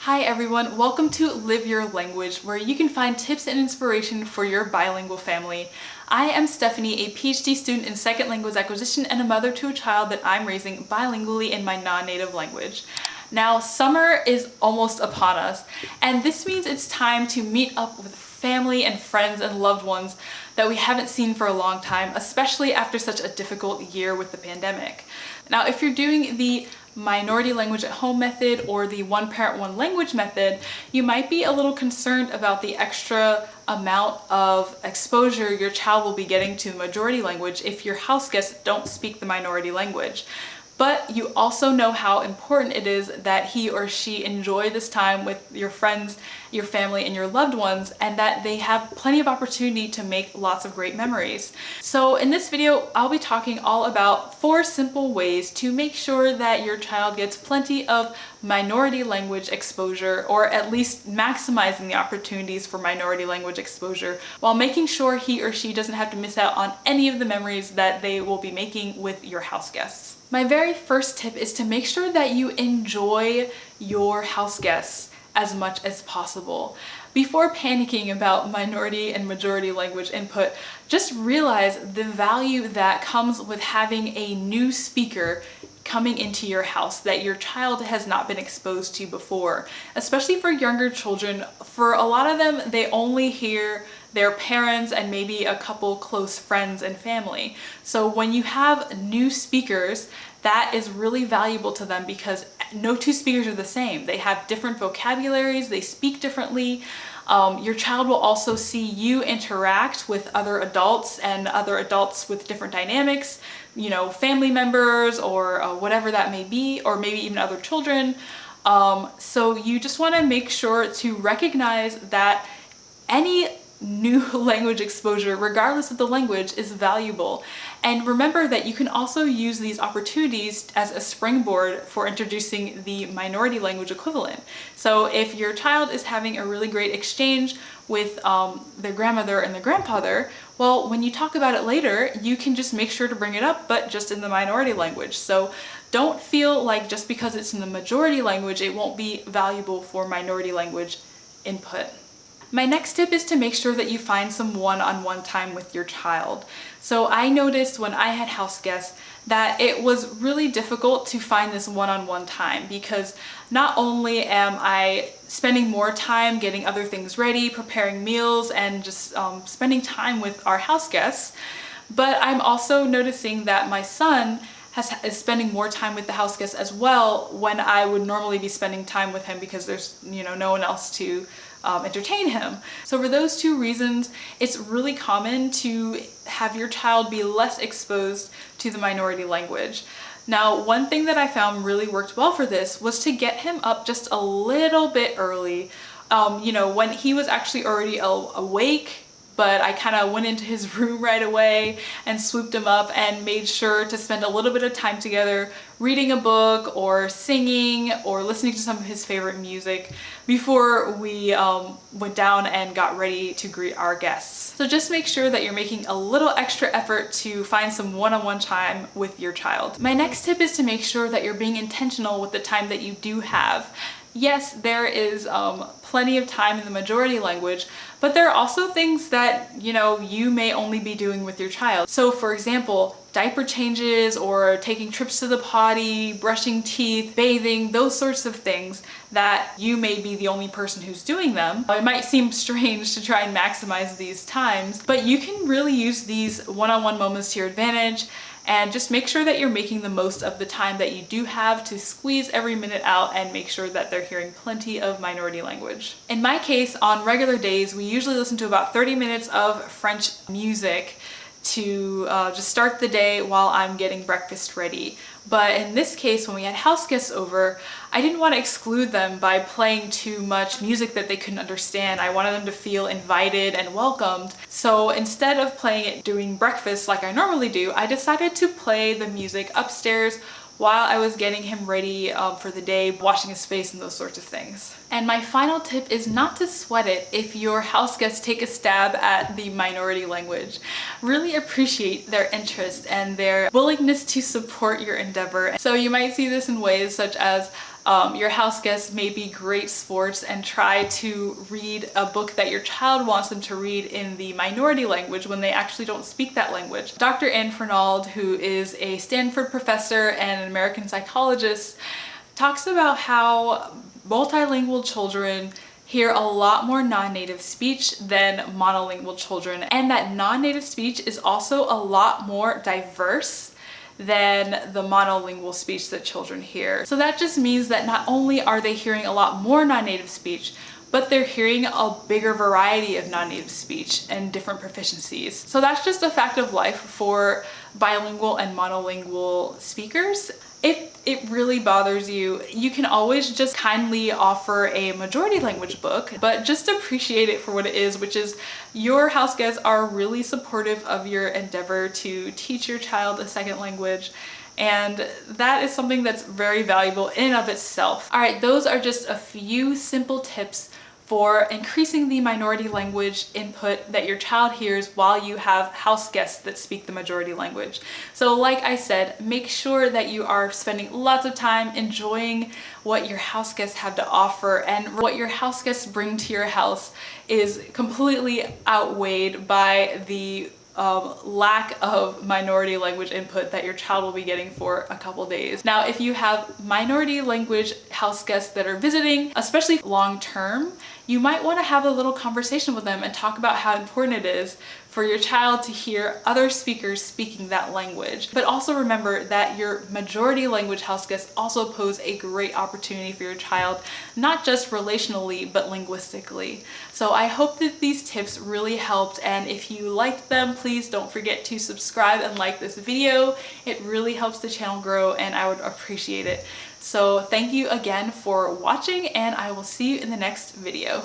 Hi everyone, welcome to Live Your Language, where you can find tips and inspiration for your bilingual family. I am Stephanie, a PhD student in second language acquisition and a mother to a child that I'm raising bilingually in my non-native language. Now, summer is almost upon us, and this means it's time to meet up with family and friends and loved ones that we haven't seen for a long time, especially after such a difficult year with the pandemic. Now, if you're doing the minority language at home method or the one parent one language method, you might be a little concerned about the extra amount of exposure your child will be getting to the majority language if your house guests don't speak the minority language. But you also know how important it is that he or she enjoy this time with your friends, your family, and your loved ones, and that they have plenty of opportunity to make lots of great memories. So in this video, I'll be talking all about 4 simple ways to make sure that your child gets plenty of minority language exposure, or at least maximizing the opportunities for minority language exposure, while making sure he or she doesn't have to miss out on any of the memories that they will be making with your house guests. My very first tip is to make sure that you enjoy your house guests as much as possible. Before panicking about minority and majority language input, just realize the value that comes with having a new speaker coming into your house that your child has not been exposed to before. Especially for younger children, for a lot of them, they only hear their parents and maybe a couple close friends and family. So when you have new speakers, that is really valuable to them because no two speakers are the same. They have different vocabularies, they speak differently. Your child will also see you interact with other adults and other adults with different dynamics, family members or whatever that may be, or maybe even other children. So you just want to make sure to recognize that any new language exposure, regardless of the language, is valuable. And remember that you can also use these opportunities as a springboard for introducing the minority language equivalent. So if your child is having a really great exchange with their grandmother and their grandfather, well, when you talk about it later, you can just make sure to bring it up, but just in the minority language. So don't feel like just because it's in the majority language, it won't be valuable for minority language input. My next tip is to make sure that you find some one-on-one time with your child. So I noticed when I had house guests that it was really difficult to find this one-on-one time because not only am I spending more time getting other things ready, preparing meals, and just spending time with our house guests, but I'm also noticing that my son is spending more time with the house guests as well when I would normally be spending time with him because there's no one else to entertain him. So for those 2 reasons, it's really common to have your child be less exposed to the minority language. Now, one thing that I found really worked well for this was to get him up just a little bit early. When he was actually already awake, but I kind of went into his room right away and swooped him up and made sure to spend a little bit of time together reading a book or singing or listening to some of his favorite music before we went down and got ready to greet our guests. So just make sure that you're making a little extra effort to find some one-on-one time with your child. My next tip is to make sure that you're being intentional with the time that you do have. Yes, there is plenty of time in the majority language, but there are also things that, you may only be doing with your child. So for example, diaper changes or taking trips to the potty, brushing teeth, bathing, those sorts of things that you may be the only person who's doing them. It might seem strange to try and maximize these times, but you can really use these one-on-one moments to your advantage. And just make sure that you're making the most of the time that you do have to squeeze every minute out and make sure that they're hearing plenty of minority language. In my case, on regular days, we usually listen to about 30 minutes of French music to just start the day while I'm getting breakfast ready. But in this case, when we had house guests over, I didn't want to exclude them by playing too much music that they couldn't understand. I wanted them to feel invited and welcomed. So instead of playing it during breakfast like I normally do, I decided to play the music upstairs while I was getting him ready for the day, washing his face and those sorts of things. And my final tip is not to sweat it if your house guests take a stab at the minority language. Really appreciate their interest and their willingness to support your endeavor. So you might see this in ways such as your house guests may be great sports and try to read a book that your child wants them to read in the minority language when they actually don't speak that language. Dr. Anne Fernald, who is a Stanford professor and an American psychologist, talks about how multilingual children hear a lot more non-native speech than monolingual children, and that non-native speech is also a lot more diverse than the monolingual speech that children hear. So that just means that not only are they hearing a lot more non-native speech, but they're hearing a bigger variety of non-native speech and different proficiencies. So that's just a fact of life for bilingual and monolingual speakers. If it really bothers you, you can always just kindly offer a majority language book, but just appreciate it for what it is, which is your house guests are really supportive of your endeavor to teach your child a second language. And that is something that's very valuable in and of itself. All right, those are just a few simple tips for increasing the minority language input that your child hears while you have house guests that speak the majority language. So like I said, make sure that you are spending lots of time enjoying what your house guests have to offer, and what your house guests bring to your house is completely outweighed by the lack of minority language input that your child will be getting for a couple days. Now, if you have minority language house guests that are visiting, especially long term, you might want to have a little conversation with them and talk about how important it is for your child to hear other speakers speaking that language. But also remember that your majority language house guests also pose a great opportunity for your child, not just relationally, but linguistically. So I hope that these tips really helped, and if you liked them, please don't forget to subscribe and like this video. It really helps the channel grow and I would appreciate it. So thank you again for watching, and I will see you in the next video.